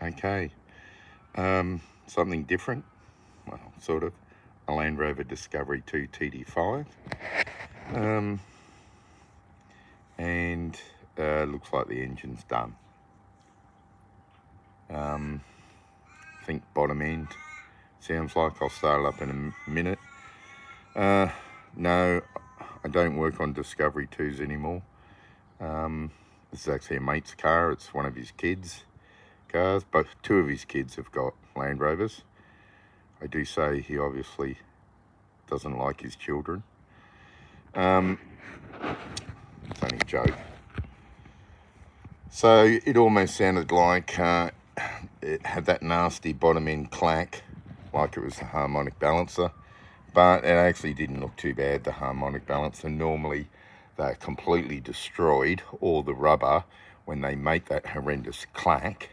Okay, something different, well, sort of, a Land Rover Discovery 2 TD5, and looks like the engine's done. I think bottom end, sounds like. I'll start it up in a minute. No, I don't work on Discovery 2s anymore. This is actually a mate's car. It's one of his kids' cars. Both two of his kids have got Land Rovers. I do say he obviously doesn't like his children. It's only a joke. So it almost sounded like it had that nasty bottom end clack, like it was the harmonic balancer, but it actually didn't look too bad, the harmonic balancer. Normally they're completely destroyed, all the rubber, when they make that horrendous clack.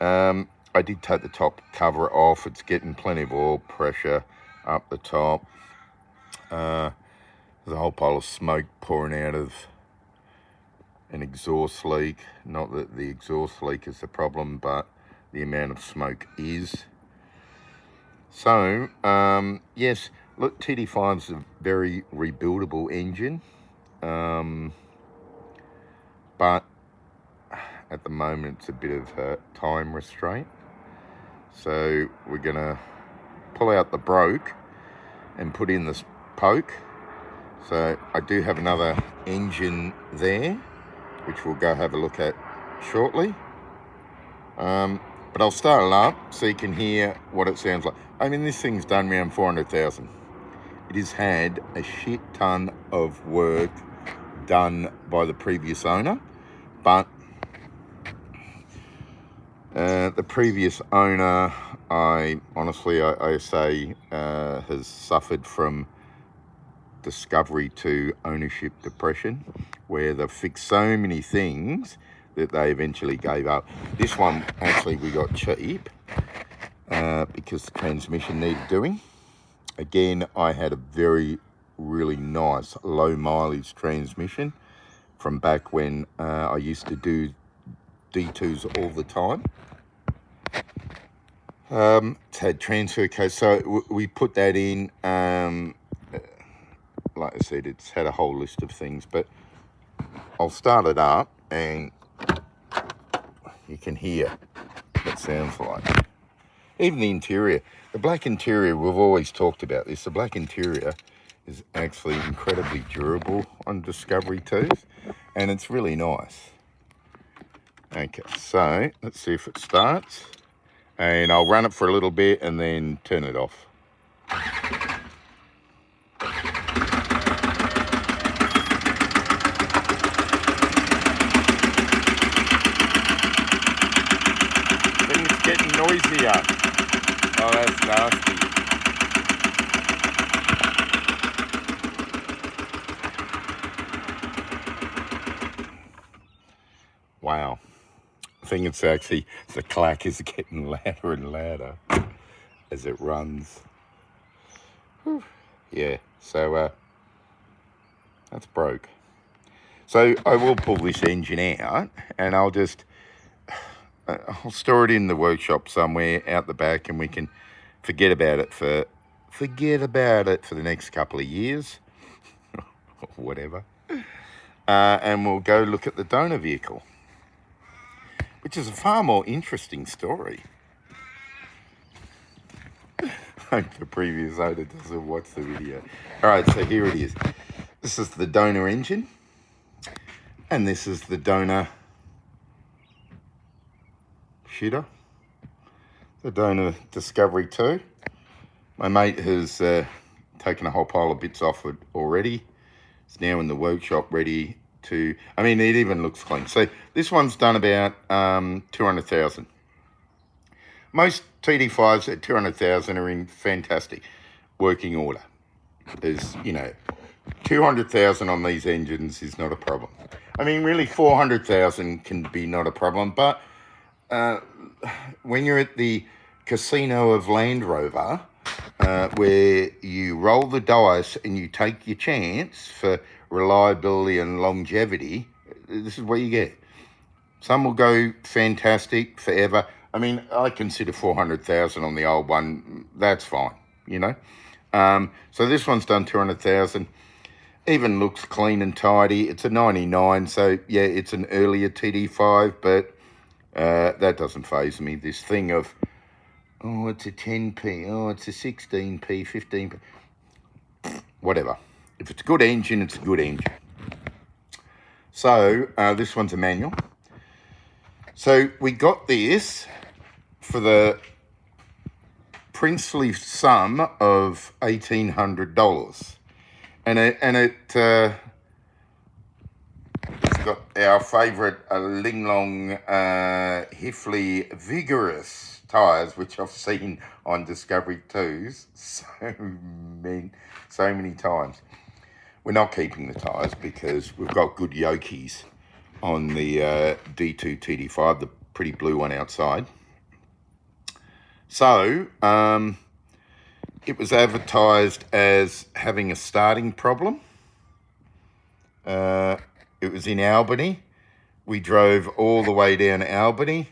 I did take the top cover off. It's getting plenty of oil pressure up the top. There's a whole pile of smoke pouring out of an exhaust leak. Not that the exhaust leak is the problem, but the amount of smoke is. So, yes, look, TD5 is a very rebuildable engine. But at the moment it's a bit of a time restraint. So we're gonna pull out the broke and put in this poke. So I do have another engine there, which we'll go have a look at shortly. But I'll start it up so you can hear what it sounds like. I mean, this thing's done around 400,000. It has had a shit ton of work done by the previous owner, but the previous owner, I say, has suffered from discovery to ownership depression, where they've fixed so many things that they eventually gave up. This one, actually, we got cheap because the transmission needed doing. Again, I had a really nice low mileage transmission from back when I used to do D2s all the time. It's had transfer case, so we put that in. Like I said, it's had a whole list of things, but I'll start it up and you can hear what it sounds like. Even the interior, the black interior, we've always talked about this. The black interior is actually incredibly durable on Discovery 2s, and it's really nice. Okay, so let's see if it starts, and I'll run it for a little bit and then turn it off. Things getting noisier. Oh, that's nasty. Wow. I think it's actually, the clack is getting louder and louder as it runs. Whew. Yeah, so that's broke. So I will pull this engine out and I'll just, I'll store it in the workshop somewhere out the back, and we can forget about it for the next couple of years, or whatever. And we'll go look at the donor vehicle, which is a far more interesting story. Hope the previous owner doesn't watch the video. All right, so here it is. This is the donor engine, and this is the donor shooter, the donor Discovery 2. My mate has taken a whole pile of bits off it already. It's now in the workshop ready to, I mean, it even looks clean. So this one's done about 200,000. Most TD5s at 200,000 are in fantastic working order. There's, 200,000 on these engines is not a problem. I mean, really 400,000 can be not a problem, but when you're at the casino of Land Rover, where you roll the dice and you take your chance for reliability and longevity, this is what you get. Some will go fantastic forever. I mean, I consider 400,000 on the old one. That's fine, you know. So this one's done 200,000. Even looks clean and tidy. It's a 99, so yeah, it's an earlier TD5, but that doesn't faze me. This thing of, oh, it's a 10p, oh, it's a 16p, 15p, whatever. If it's a good engine, it's a good engine. So this one's a manual. So we got this for the princely sum of $1,800, and it's got our favourite Linglong Hifley Vigorous tyres, which I've seen on Discovery 2s so many times. We're not keeping the tyres because we've got good yokies on the D2 TD5, the pretty blue one outside. So it was advertised as having a starting problem. It was in Albany. We drove all the way down to Albany.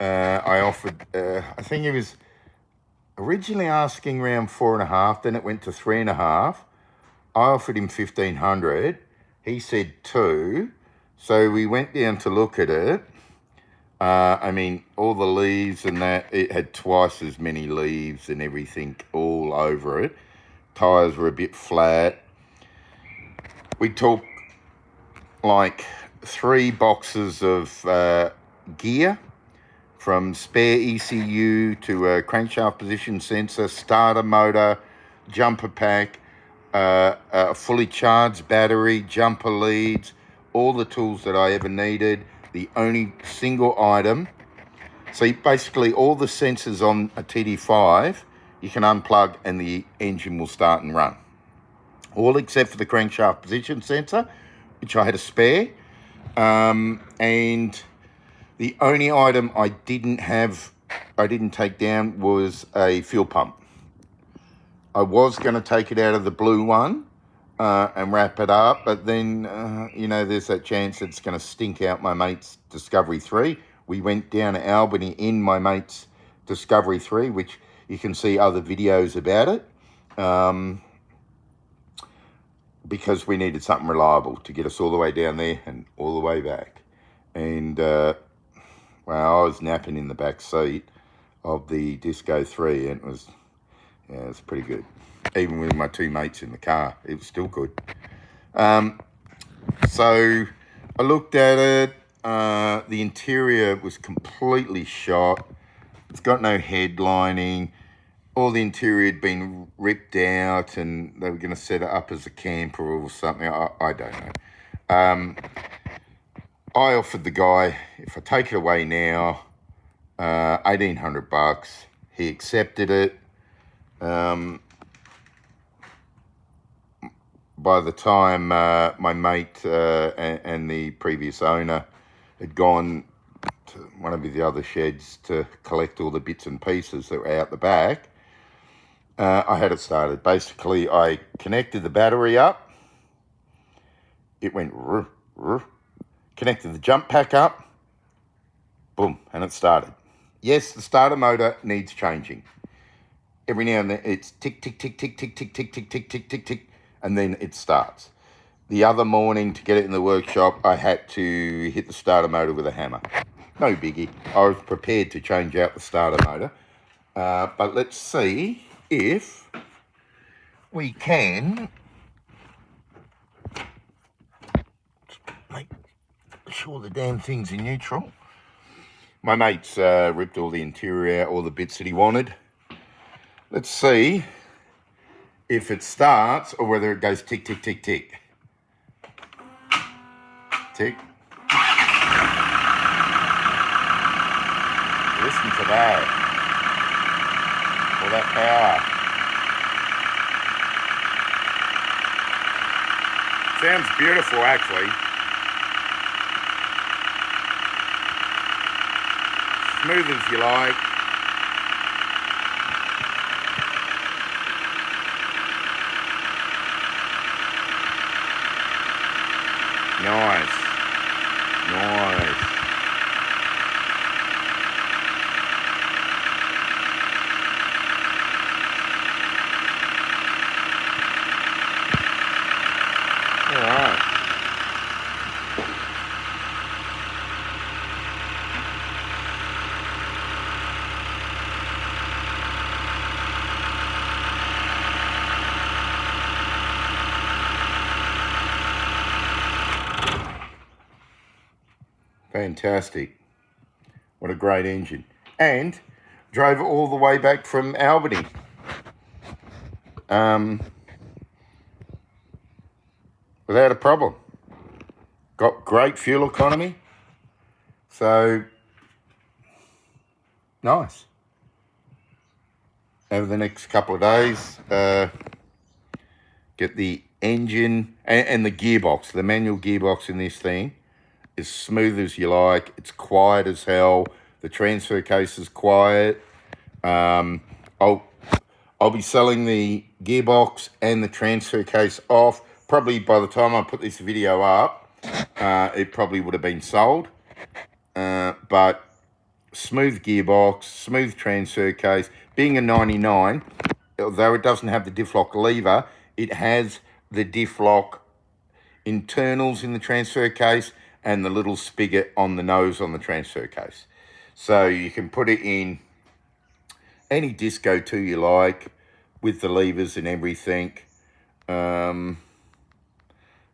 I offered, I think he was originally asking around 4.5, then it went to 3.5. I offered him 1,500. He said 2. So we went down to look at it. I mean, all the leaves and that, it had twice as many leaves and everything all over it. Tyres were a bit flat. We took like 3 boxes of gear, from spare ECU to a crankshaft position sensor, starter motor, jumper pack, a fully charged battery, jumper leads, all the tools that I ever needed. The only single item, so basically all the sensors on a TD5 you can unplug and the engine will start and run. All except for the crankshaft position sensor, which I had a spare. And the only item I didn't take down was a fuel pump. I was going to take it out of the blue one and wrap it up, but then, you know, there's that chance it's going to stink out my mate's Discovery 3. We went down to Albany in my mate's Discovery 3, which you can see other videos about it, because we needed something reliable to get us all the way down there and all the way back. And, well, I was napping in the back seat of the Disco 3, and it was pretty good. Even with my 2 mates in the car, it was still good. So I looked at it. The interior was completely shot. It's got no headlining. All the interior had been ripped out, and they were going to set it up as a camper or something. I don't know. I offered the guy, if I take it away now, $1,800. He accepted it. By the time my mate and the previous owner had gone to one of the other sheds to collect all the bits and pieces that were out the back, I had it started. Basically, I connected the battery up. It went, connected the jump pack up, boom, and it started. Yes, the starter motor needs changing. Every now and then it's tick, tick, tick, tick, tick, tick, tick, tick, tick, tick, tick, tick, and then it starts. The other morning, to get it in the workshop, I had to hit the starter motor with a hammer. No biggie. I was prepared to change out the starter motor. But let's see if we can make sure the damn thing's in neutral. My mate's ripped all the interior out, all the bits that he wanted. Let's see if it starts or whether it goes tick, tick, tick, tick. Tick. Listen to that. All that power. Sounds beautiful, actually. Smooth as you like. Nice. Nice. Fantastic. What a great engine. And drove it all the way back from Albany. Without a problem. Got great fuel economy. So, nice. Over the next couple of days, get the engine and the gearbox, the manual gearbox in this thing, as smooth as you like. It's quiet as hell. The transfer case is quiet. I'll be selling the gearbox and the transfer case off. Probably by the time I put this video up, it probably would have been sold. But smooth gearbox, smooth transfer case. Being a 99, although it doesn't have the diff lock lever, it has the diff lock internals in the transfer case and the little spigot on the nose on the transfer case. So you can put it in any disco 2 you like with the levers and everything. I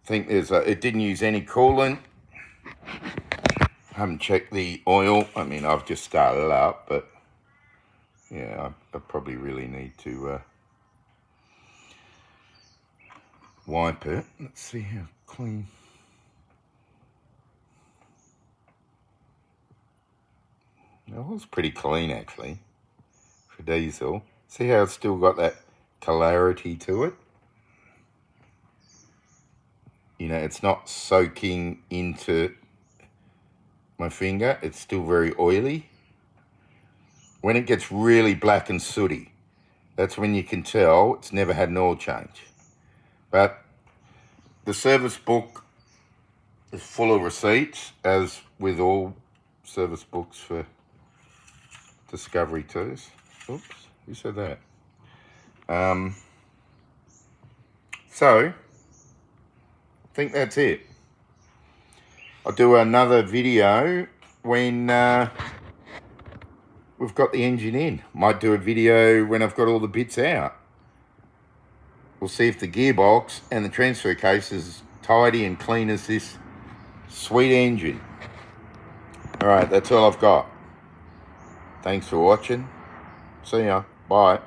think it didn't use any coolant. Haven't checked the oil. I mean, I've just started it up, but yeah, I probably really need to wipe it. Let's see how clean. It was pretty clean, actually, for diesel. See how it's still got that clarity to it? You know, it's not soaking into my finger. It's still very oily. When it gets really black and sooty, that's when you can tell it's never had an oil change. But the service book is full of receipts, as with all service books for Discovery 2s. Oops, who said that? So, I think that's it. I'll do another video when we've got the engine in. Might do a video when I've got all the bits out. We'll see if the gearbox and the transfer case is tidy and clean as this sweet engine. All right, that's all I've got. Thanks for watching. See ya. Bye.